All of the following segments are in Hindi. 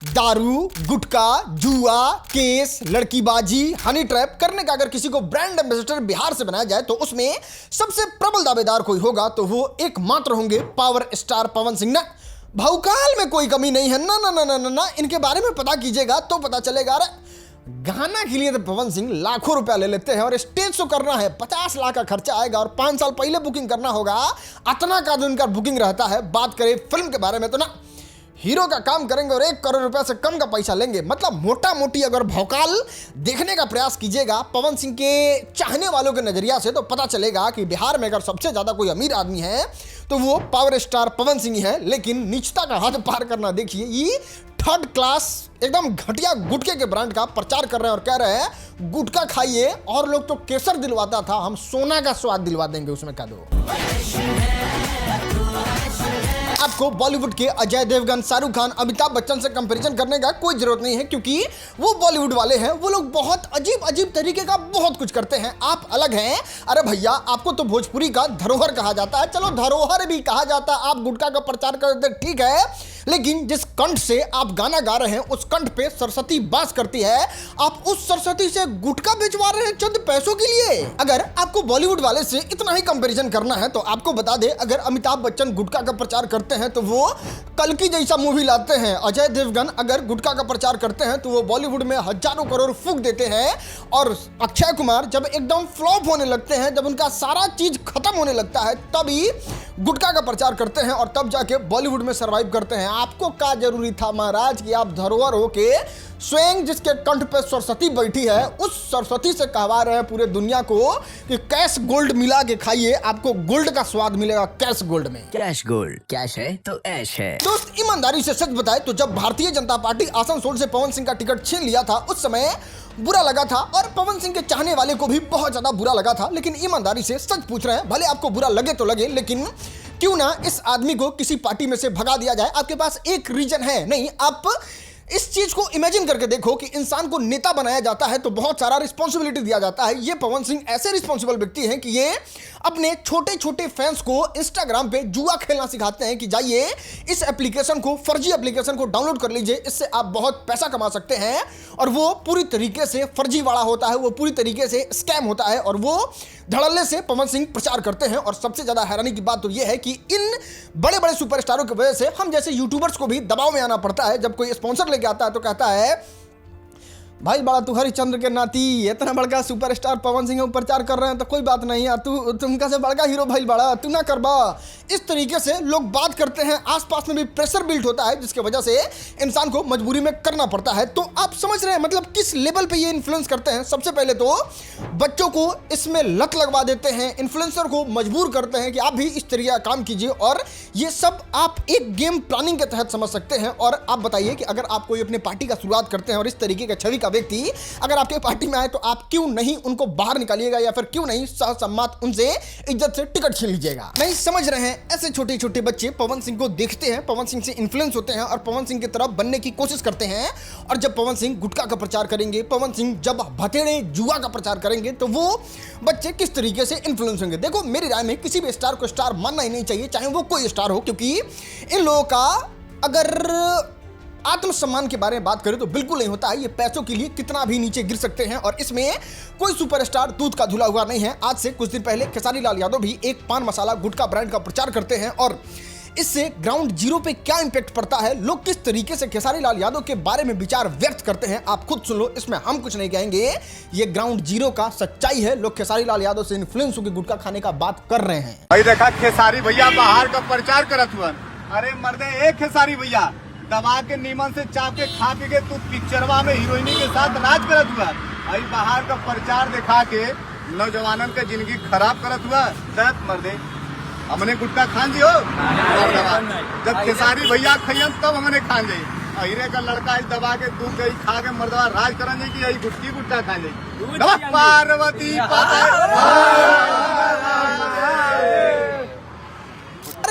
दारू, गुटखा, जुआ, केस, लड़कीबाजी, हनी ट्रैप करने का अगर किसी को ब्रांड एम्बेसडर बिहार से बनाया जाए तो उसमें सबसे प्रबल दावेदार कोई होगा तो वो एकमात्र होंगे पावर स्टार पवन सिंह ना। भौकाल में कोई कमी नहीं है ना ना ना ना ना ना। इनके बारे में पता कीजिएगा तो पता चलेगा। अरे गाना के लिए तो पवन सिंह लाखों रुपया ले लेते हैं और स्टेज शो करना है 50 लाख का खर्चा आएगा और 5 साल पहले बुकिंग करना होगा। अतना का जो इनका बुकिंग रहता है। बात करें फिल्म के बारे में तो ना हीरो का काम करेंगे और 1 करोड़ रुपए से कम का पैसा लेंगे। मतलब मोटा मोटी अगर भौकाल देखने का प्रयास कीजिएगा पवन सिंह के चाहने वालों के नजरिया से तो पता चलेगा कि बिहार में अगर सबसे ज्यादा कोई अमीर आदमी है तो वो पावर स्टार पवन सिंह ही है। लेकिन नीचता का हद पार करना देखिए, ये थर्ड क्लास एकदम घटिया गुटके के ब्रांड का प्रचार कर रहे हैं और कह रहे हैं गुटखा खाइए। और लोग तो केसर दिलवाता था, हम सोना का स्वाद दिलवा देंगे उसमें कह दो। आपको बॉलीवुड के अजय देवगन, शाहरुख खान, अमिताभ बच्चन से कंपैरिजन करने का कोई जरूरत नहीं है क्योंकि वो बॉलीवुड वाले हैं। वो लोग बहुत अजीब अजीब तरीके का बहुत कुछ करते हैं। आप अलग हैं। अरे भैया, आपको तो भोजपुरी का धरोहर कहा जाता है। चलो धरोहर भी कहा जाता है। आप गुटखा का प्रचार करते ठीक है, लेकिन जिस कंठ से आप गाना गा रहे हैं उस कंठ पे सरस्वती वास करती है। आप उस सरस्वती से गुटखा बेचवा रहे हैं चंद पैसों के लिए। अगर आपको बॉलीवुड वाले से इतना ही कंपैरिजन करना है तो आपको बता दे, अगर अमिताभ बच्चन गुटखा का प्रचार करते हैं तो वो कल्कि जैसा मूवी लाते हैं। अजय देवगन अगर गुटखा का प्रचार करते हैं तो वो बॉलीवुड में हजारों करोड़ फूंक देते हैं। और अक्षय कुमार जब एकदम फ्लॉप होने लगते हैं, जब उनका सारा चीज खत्म होने लगता है, तभी गुटखा का प्रचार करते हैं और तब जाके बॉलीवुड में सरवाइव करते हैं। आपको क्या जरूरी था महाराज कि आप धरोहर होके स्वयं जिसके कंठ पे सरस्वती बैठी है उस सरस्वती से कहवा रहे हैं पूरे दुनिया को कि कैश गोल्ड मिला के खाइए, आपको गोल्ड का स्वाद मिलेगा कैश गोल्ड में। कैश गोल्ड, कैश है तो ऐश है। दोस्त ईमानदारी से सच बताए तो जब भारतीय जनता पार्टी आसनसोल से पवन सिंह का टिकट छीन लिया था उस समय बुरा लगा था और पवन सिंह के चाहने वाले को भी बहुत ज्यादा बुरा लगा था। लेकिन ईमानदारी से सच पूछ रहे हैं, भले आपको बुरा लगे तो लगे, लेकिन क्यों ना इस आदमी को किसी पार्टी में से भगा दिया जाए। आपके पास एक रीजन है नहीं, आप इस चीज को इमेजिन करके देखो कि इंसान को नेता बनाया जाता है तो बहुत सारा रिस्पॉन्सिबिलिटी दिया जाता है। ये पवन सिंह ऐसे रिस्पॉन्सिबल व्यक्ति हैं कि ये अपने छोटे छोटे फैंस को इंस्टाग्राम पे जुआ खेलना सिखाते हैं कि जाइए इस एप्लीकेशन को, फर्जी एप्लीकेशन को डाउनलोड कर लीजिए, इससे आप बहुत पैसा कमा सकते हैं। और वो पूरी तरीके से फर्जीवाड़ा होता है, वो पूरी तरीके से स्कैम होता है और वो धड़ल्ले से पवन सिंह प्रचार करते हैं। और सबसे ज्यादा हैरानी की बात तो ये है कि इन बड़े बड़े सुपरस्टारों की वजह से हम जैसे यूट्यूबर्स को भी दबाव में आना पड़ता है। जब कोई स्पॉन्सर लेके आता है तो कहता है भाई बड़ा तू हरिश्चंद्र के नाती इतना बड़का सुपरस्टार पवन सिंह प्रचार कर रहे हैं तो कोई बात नहीं यार, तू तुमका से बड़का हीरो भाई बड़ा तू ना करबा। इस तरीके से लोग बात करते हैं। आसपास में भी प्रेशर बिल्ड होता है जिसकी वजह से इंसान को मजबूरी में करना पड़ता है। तो आप समझ रहे हैं मतलब किस लेवल पे ये इन्फ्लुएंस करते हैं। सबसे पहले तो बच्चों को इसमें लत लगवा देते हैं, इन्फ्लुएंसर को मजबूर करते हैं कि आप भी इस तरीके का काम कीजिए। और ये सब आप एक गेम प्लानिंग के तहत समझ सकते हैं। और आप बताइए कि अगर आप कोई अपने पार्टी का शुरुआत करते हैं और इस तरीके का छवि का व्यक्ति अगर आपके पार्टी में आए तो आप क्यों नहीं उनको बाहर निकालिएगा या फिर क्यों नहीं सहसम्मत उनसे इज्जत से टिकट छीन लीजिएगा। नहीं समझ रहे हैं, ऐसे छोटे छोटे बच्चे पवन सिंह को देखते हैं, पवन सिंह से इन्फ्लुएंस होते हैं और पवन सिंह की तरफ बनने की कोशिश करते हैं। और जब पवन सिंह गुटखा का प्रचार करेंगे, पवन सिंह जब भतेड़े जुआ का प्रचार करेंगे तो वो बच्चे किस तरीके से इन्फ्लुएंस होंगे। देखो मेरी राय में किसी भी स्टार को स्टार मानना ही नहीं चाहिए, चाहे वो कोई स्टार हो, क्योंकि इन लोगों का अगर आत्मसम्मान के बारे में बात करें तो बिल्कुल नहीं होता है। ये पैसों के लिए कितना भी नीचे गिर सकते हैं और इसमें कोई सुपरस्टार दूध का धुला हुआ नहीं है। आज से कुछ दिन पहले खेसारी लाल यादव भी एक पान मसाला गुटखा ब्रांड का प्रचार करते हैं और इससे ग्राउंड जीरो पे क्या इंपैक्ट पड़ता है, लोग किस तरीके से खेसारी लाल यादव के बारे में विचार व्यक्त करते हैं, आप खुद सुन लो। इसमें हम कुछ नहीं कहेंगे, ये ग्राउंड जीरो का सच्चाई है। लोग खेसारी लाल यादव से इन्फ्लुएंस होकर गुटखा खाने का बात कर रहे हैं। भाई देखा खेसारी भैया बाहर का प्रचार करत हुआ। अरे मर्दे एक खेसारी भैया दबा के नीमन से चाप के खा पी के तू पिक्चरवा में हीरोइनी के साथ राज करत हुआ। भाई बाहर का प्रचार दिखा के नौजवानन का जिंदगी खराब करत हुआ। दत मर्दे हमने गुटखा खान जी हो, जब खेसारी भैया खइयन तब हमने खान जाई। अहिरे का लड़का इस दबा के दूध दही खा के मर्दवा राज करन जाई कि यही गुटकी गुटखा खा जाई। पार्वती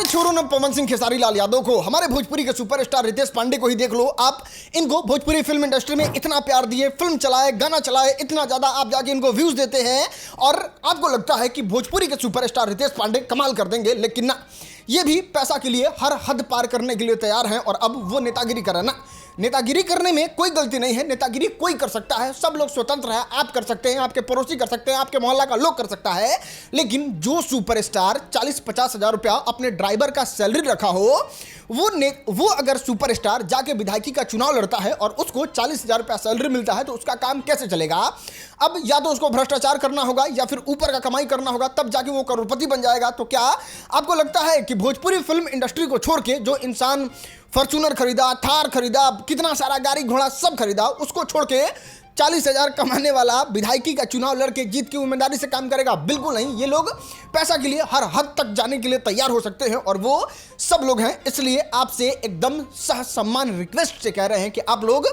छोड़ो ना पवन सिंह खेसारी लाल यादव को, हमारे भोजपुरी के सुपरस्टार रितेश पांडे को ही देख लो। आप इनको भोजपुरी फिल्म इंडस्ट्री में इतना प्यार दिए, फिल्म चलाए, गाना चलाए, इतना ज्यादा आप जाके इनको व्यूज देते हैं और आपको लगता है कि भोजपुरी के सुपरस्टार रितेश पांडे कमाल कर देंगे। लेकिन ना, ये भी पैसा के लिए हर हद पार करने के लिए तैयार हैं और अब वो नेतागिरी कर रहे हैं ना। नेतागिरी करने में कोई गलती नहीं है, नेतागिरी कोई कर सकता है, सब लोग स्वतंत्र है, आप कर सकते हैं, आपके पड़ोसी कर सकते हैं, आपके मोहल्ला का लोग कर सकता है। लेकिन जो सुपरस्टार 40-50 हजार रुपया अपने ड्राइवर का सैलरी रखा हो, वो अगर सुपरस्टार जाके विधायकी का चुनाव लड़ता है और उसको 40 हजार रुपया सैलरी मिलता है, तो उसका काम कैसे चलेगा? अब या तो उसको भ्रष्टाचार करना होगा या फिर ऊपर का कमाई करना होगा, तब जाके वो करोड़पति बन जाएगा। तो क्या आपको लगता है कि भोजपुरी फिल्म इंडस्ट्री को छोड़ के जो इंसान फॉर्च्यूनर खरीदा, थार खरीदा, कितना सारा गाड़ी घोड़ा सब खरीदा, उसको छोड़ के 40 हजार कमाने वाला विधायकी का चुनाव लड़के जीत की ईमानदारी से काम करेगा? बिल्कुल नहीं। ये लोग पैसा के लिए हर हद तक जाने के लिए तैयार हो सकते हैं और वो सब लोग हैं। इसलिए आपसे एकदम सह सम्मान रिक्वेस्ट से कह रहे हैं कि आप लोग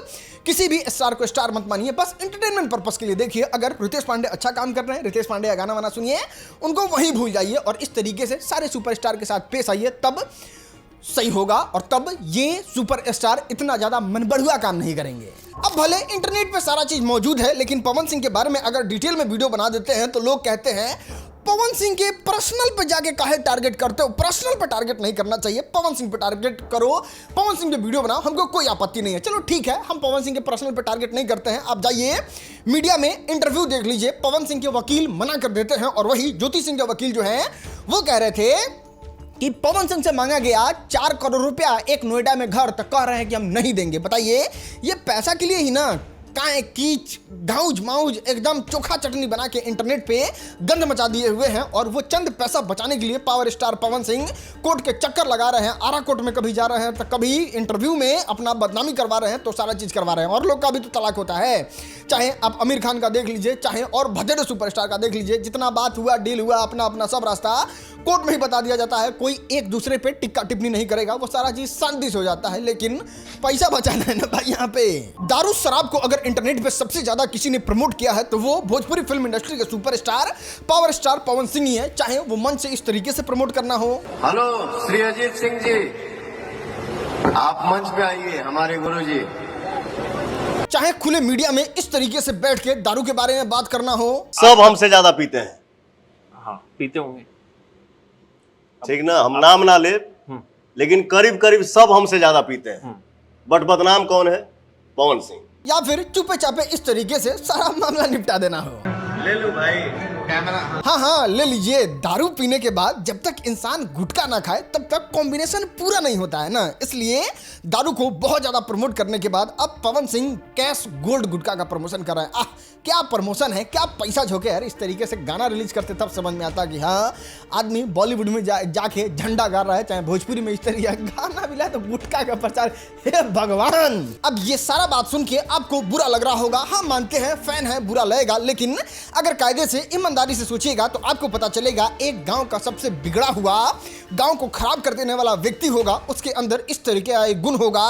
किसी भी स्टार को स्टार मत मानिए, बस एंटरटेनमेंट पर्पस के लिए देखिए। अगर रितेश पांडे अच्छा काम कर रहे हैं, रितेश पांडे का गाना वाना सुनिए, उनको वहीं भूल जाइए और इस तरीके से सारे सुपरस्टार के साथ पेश आइए, तब सही होगा और तब ये सुपरस्टार इतना ज्यादा मनबढ़ुआ काम नहीं करेंगे। अब भले इंटरनेट पे सारा चीज मौजूद है, लेकिन पवन सिंह के बारे में अगर डिटेल में वीडियो बना देते हैं तो लोग कहते हैं पवन सिंह के पर्सनल पे जाके काहे टारगेट करते हो? पर्सनल पे टारगेट नहीं करना चाहिए, पवन सिंह पे टारगेट करो, पवन सिंह पे वीडियो बनाओ, हमको कोई आपत्ति नहीं है। चलो ठीक है, हम पवन सिंह के पर्सनल पे टारगेट नहीं करते हैं। आप जाइए मीडिया में इंटरव्यू देख लीजिए, पवन सिंह के वकील मना कर देते हैं और वही ज्योति सिंह के वकील जो है वो कह रहे थे कि पवन सिंह से मांगा गया 4 करोड़ रुपया एक नोएडा में घर, तक कह रहे हैं कि हम नहीं देंगे। बताइए, ये पैसा के लिए ही ना काए कीच गाउज माउज एकदम चोखा चटनी बना के इंटरनेट पे गंद मचा दिए हुए हैं और वो चंद पैसा बचाने के लिए power star Pawan Singh court के चक्कर लगा रहे हैं। आरा कोर्ट में कभी जा रहे हैं तो कभी इंटरव्यू में अपना बदनामी करवा रहे हैं, तो सारा चीज करवा रहे हैं। और लोग का भी तो तलाक होता है, चाहे आप आमिर खान का देख लीजिए, चाहे और भदेड़ सुपरस्टार का देख लीजिए, जितना बात हुआ डील हुआ अपना अपना सब रास्ता कोर्ट में ही बता दिया जाता है। कोई एक दूसरे पे टिक्का टिप्पणी नहीं करेगा, वो सारा चीज शांति से हो जाता है। लेकिन पैसा बचाना है ना भाई। यहाँ पे दारू शराब को अगर इंटरनेट पे सबसे ज्यादा किसी ने प्रमोट किया है तो वो भोजपुरी फिल्म इंडस्ट्री के superstar power star Pawan Singh ही है, चाहे वो मंच से इस तरीके से प्रमोट करना हो। हेलो श्री अजीत सिंह जी, आप मंच पे आइए, हमारे गुरु जी। चाहे खुले मीडिया में इस तरीके से बैठ के दारू के बारे में बात करना हो। सब हमसे ज्यादा पीते हैं। हाँ, पीते होंगे। ठीक ना, हम नाम ना ले, लेकिन करीब करीब सब हमसे ज्यादा पीते हैं। बट बदनाम कौन है? पवन सिंह। या फिर चुपे चापे इस तरीके से सारा मामला निपटा देना हो। ले लो भाई कैमरा। हाँ, ले लीजिए। दारू पीने के बाद जब तक इंसान गुटखा ना खाए तब तक कॉम्बिनेशन पूरा नहीं होता है ना। इसलिए दारू को बहुत ज्यादा प्रमोट करने के बाद अब पवन सिंह कैश गोल्ड गुटखा का प्रमोशन कर रहे हैं। क्या प्रमोशन है, क्या पैसा झोंके यार। इस तरीके से गाना रिलीज करते तब समझ में आता कि हाँ, आदमी बॉलीवुड में जाके झंडा गाड़ रहा है, चाहे भोजपुरी में इस तरीके गाना मिला तो गुटखा का प्रचार। हे भगवान। अब ये सारा बात सुन के आपको बुरा लग रहा होगा, हाँ मानते हैं, फैन है, बुरा लगेगा। लेकिन अगर कायदे से ईमानदारी से सोचिएगा तो आपको पता चलेगा एक गांव का सबसे बिगड़ा हुआ, गांव को खराब कर देने वाला व्यक्ति होगा, उसके अंदर इस तरीके का एक गुण होगा।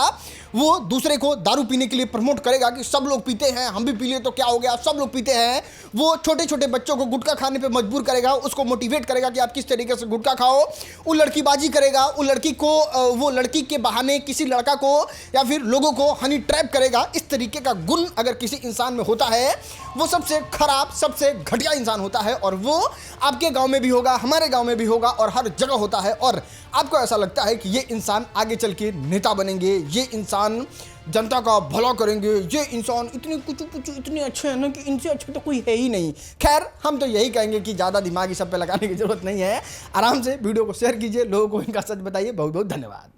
वो दूसरे को दारू पीने के लिए प्रमोट करेगा कि सब लोग पीते हैं, हम भी पी लिए तो क्या हो गया, सब लोग पीते हैं। वो छोटे छोटे बच्चों को गुटखा खाने पे मजबूर करेगा, उसको मोटिवेट करेगा कि आप किस तरीके से गुटखा खाओ। वो लड़कीबाजी करेगा, वो लड़की को, वो लड़की के बहाने किसी लड़का को या फिर लोगों को हनी ट्रैप करेगा। इस तरीके का गुण अगर किसी इंसान में होता है, वो सबसे खराब, सबसे घटिया इंसान होता है। और वो आपके गांव में भी होगा, हमारे गांव में भी होगा और हर जगह होता है। और आपको ऐसा लगता है कि ये इंसान आगे चल के नेता बनेंगे, ये इंसान जनता का भला करेंगे, ये इंसान इतने कुछ इतने अच्छे हैं ना कि इनसे अच्छे तो कोई है ही नहीं। खैर, हम तो यही कहेंगे कि ज़्यादा दिमाग इस सब पे लगाने की जरूरत नहीं है। आराम से वीडियो को शेयर कीजिए, लोगों को इनका सच बताइए। बहुत बहुत धन्यवाद।